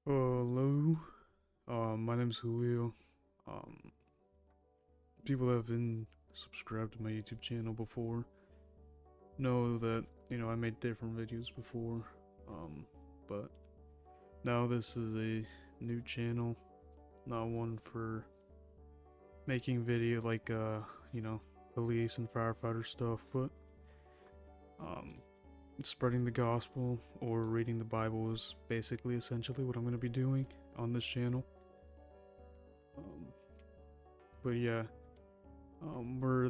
Hello, my name's Julio. Um, People that have been subscribed to my YouTube channel before know that, I made different videos before, but now this is a new channel, not one for making video like, police and firefighter stuff, but, um, spreading the gospel or reading the Bible is basically essentially what I'm going to be doing on this channel. Um, but yeah,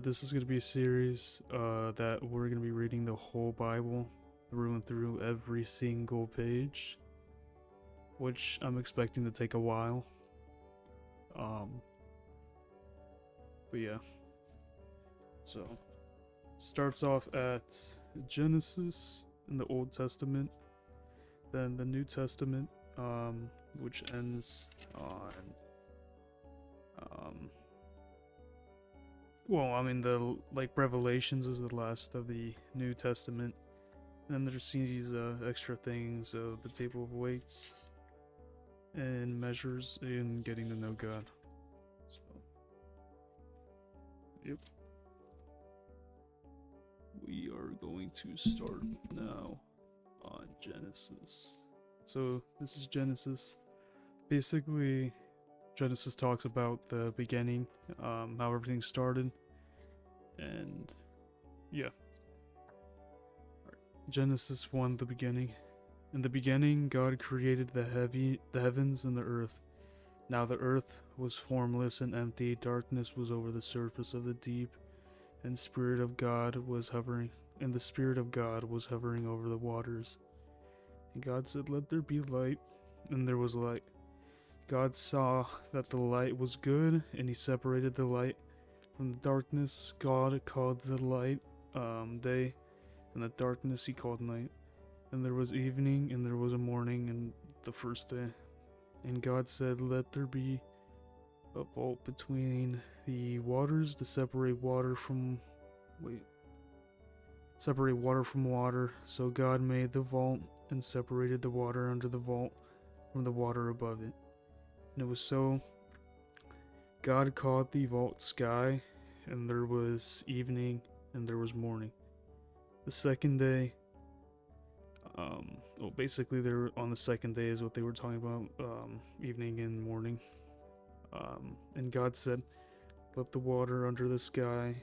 this is gonna be a series that we're gonna be reading the whole Bible through and through every single page, which I'm expecting to take a while. Um, but yeah, so starts off at Genesis in the Old Testament, then the New Testament, which ends on um, the Revelations is the last of the New Testament. And then there's these extra things of the table of weights and measures in getting to know God. So, yep. We are going to start now on Genesis. So, this is Genesis. Basically, Genesis talks about the beginning, how everything started, and yeah. Genesis 1, the beginning. In the beginning, God created the heavens and the earth. Now the earth was formless and empty, darkness was over the surface of the deep, and the Spirit of God was hovering over the waters. And God said, "Let there be light," and there was light. God saw that the light was good, and he separated the light from the darkness. God called the light day, and the darkness he called night. And there was evening, and there was a morning, and the first day. And God said, "Let there be a vault between the waters to separate water from water." So God made the vault and separated the water under the vault from the water above it. And it was so. God called the vault sky, and there was evening, and there was morning. The second day, basically, they're on the second day is what they were talking about, evening and morning. And God said, "Let the water under the sky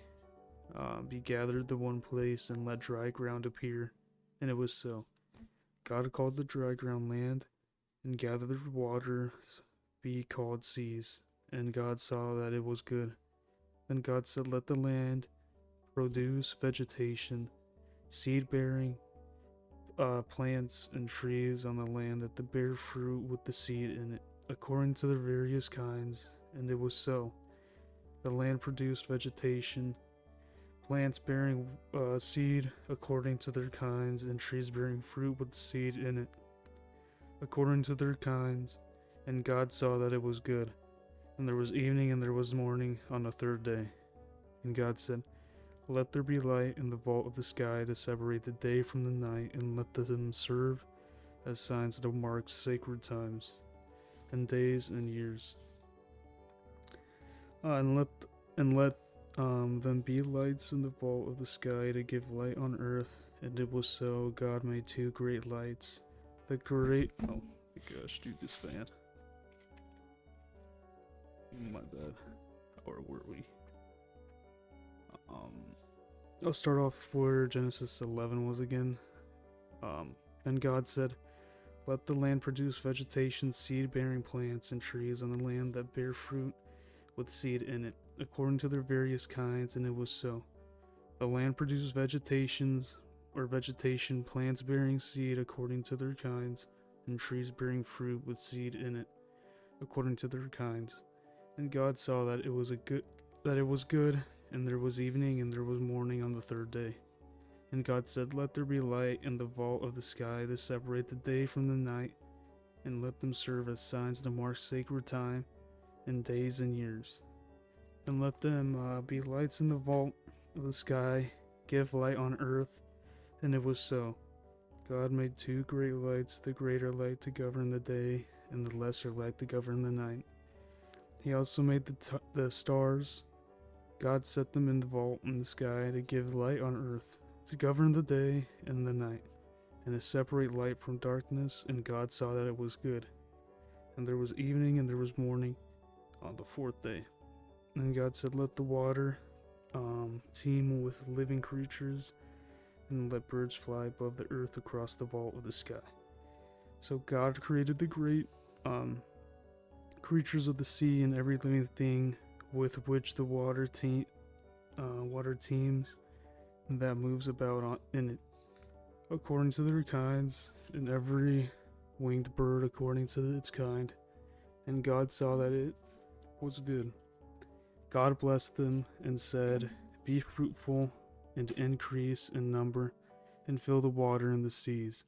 be gathered to one place, and let dry ground appear." And it was so. God called the dry ground land, and gathered waters be called seas. And God saw that it was good. Then God said, "Let the land produce vegetation, seed bearing plants and trees on the land that bear fruit with the seed in it, according to their various kinds." And it was so. The land produced vegetation, plants bearing seed according to their kinds, and trees bearing fruit with seed in it, according to their kinds. And God saw that it was good. And there was evening and there was morning on the third day. And God said, "Let there be light in the vault of the sky to separate the day from the night, and let them serve as signs to mark sacred times, and days and years. And let them be lights in the vault of the sky to give light on earth." And it was so. God made two great lights. Oh my gosh, dude, this fan. My bad. Or were we? I'll start off where Genesis 11 was again. Then God said, "Let the land produce vegetation, seed-bearing plants and trees on the land that bear fruit with seed in it, according to their various kinds." And it was so. The land produced vegetation, plants bearing seed according to their kinds, and trees bearing fruit with seed in it, according to their kinds. And God saw that it was good, and there was evening and there was morning on the third day. And God said, "Let there be light in the vault of the sky to separate the day from the night, and let them serve as signs to mark sacred time, and days and years. And let them be lights in the vault of the sky, give light on earth." And it was so. God made two great lights, the greater light to govern the day, and the lesser light to govern the night. He also made the stars. God set them in the vault in the sky to give light on earth, to govern the day and the night, and to separate light from darkness, and God saw that it was good. And there was evening and there was morning on the fourth day. And God said, let the water teem with living creatures, and let birds fly above the earth across the vault of the sky. So God created the great creatures of the sea and every living thing with which the water teems that moves about in it, according to their kinds, and every winged bird according to its kind. And God saw that it was good. God blessed them and said, be fruitful and increase in number, and fill the water in the seas,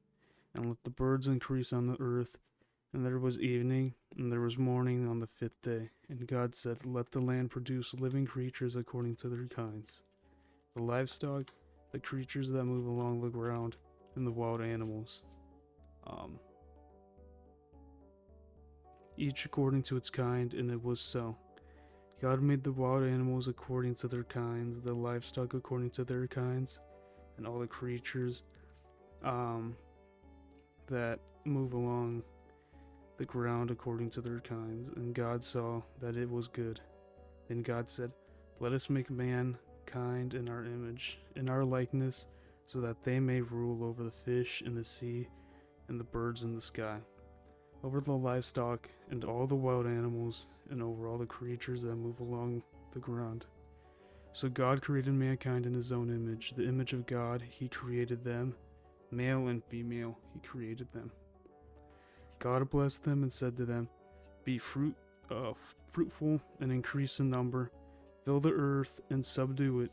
and let the birds increase on the earth. And there was evening, and there was morning on the fifth day. And God said, let the land produce living creatures according to their kinds, the livestock, the creatures that move along the ground, and the wild animals, each according to its kind. And it was so. God made the wild animals according to their kinds, the livestock according to their kinds, and all the creatures that move along the ground according to their kinds. And God saw that it was good. Then God said, let us make mankind in our image, in our likeness, so that they may rule over the fish in the sea and the birds in the sky, over the livestock and all the wild animals, and over all the creatures that move along the ground. So God created mankind in his own image. The image of God, he created them. Male and female, he created them. God blessed them and said to them, be fruitful and increase in number, fill the earth and subdue it,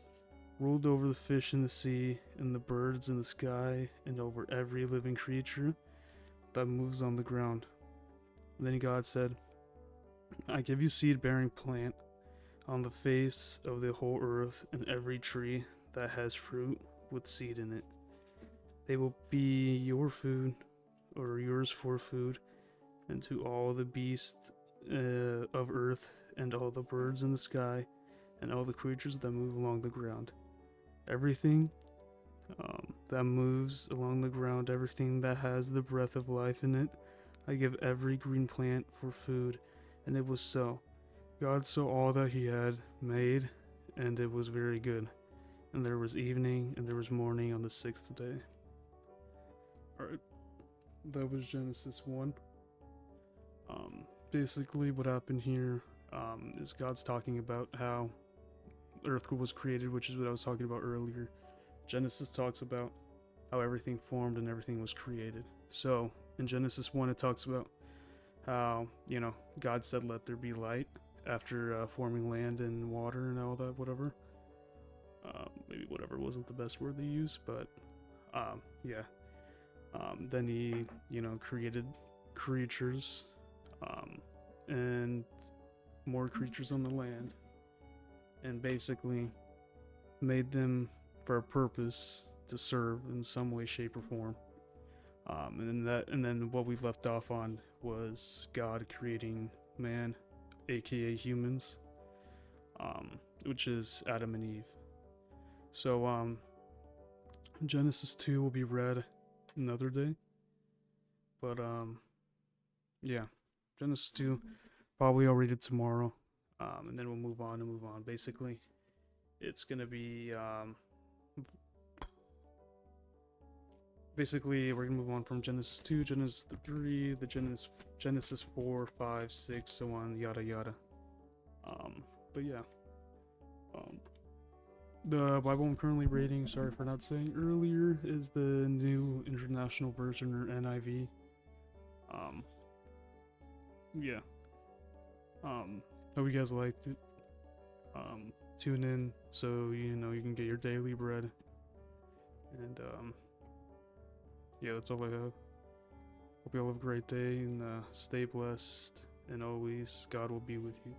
ruled over the fish in the sea and the birds in the sky, and over every living creature that moves on the ground. And then God said, I give you seed-bearing plant on the face of the whole earth, and every tree that has fruit with seed in it. They will be your food, or yours for food, and to all the beasts of earth, and all the birds in the sky, and all the creatures that move along the ground. Everything that moves along the ground, everything that has the breath of life in it, I give every green plant for food. And it was so. God saw all that he had made, and it was very good. And there was evening, and there was morning on the sixth day. Alright, that was Genesis 1. Basically what happened here is God's talking about how Earth was created, which is what I was talking about earlier. Genesis talks about how everything formed and everything was created. So in Genesis 1 it talks about how, God said let there be light after forming land and water and all that, whatever. Maybe whatever wasn't the best word to use, but yeah. Then he, created creatures, and more creatures on the land, and basically made them for a purpose to serve in some way, shape, or form. And then what we left off on was God creating man, aka humans, which is Adam and Eve. So Genesis 2 will be read another day, but yeah, Genesis 2 probably I'll read it tomorrow, and then we'll move on. Basically it's gonna be basically we're gonna move on from Genesis 2, Genesis 3, the Genesis 4, 5, 6, so on, yada yada. But yeah, the Bible I'm currently reading, sorry for not saying earlier, is the New International Version, or NIV. Yeah. Hope you guys liked it. Tune in so you can get your daily bread. And yeah, that's all I have. Hope you all have a great day, and stay blessed, and always God will be with you.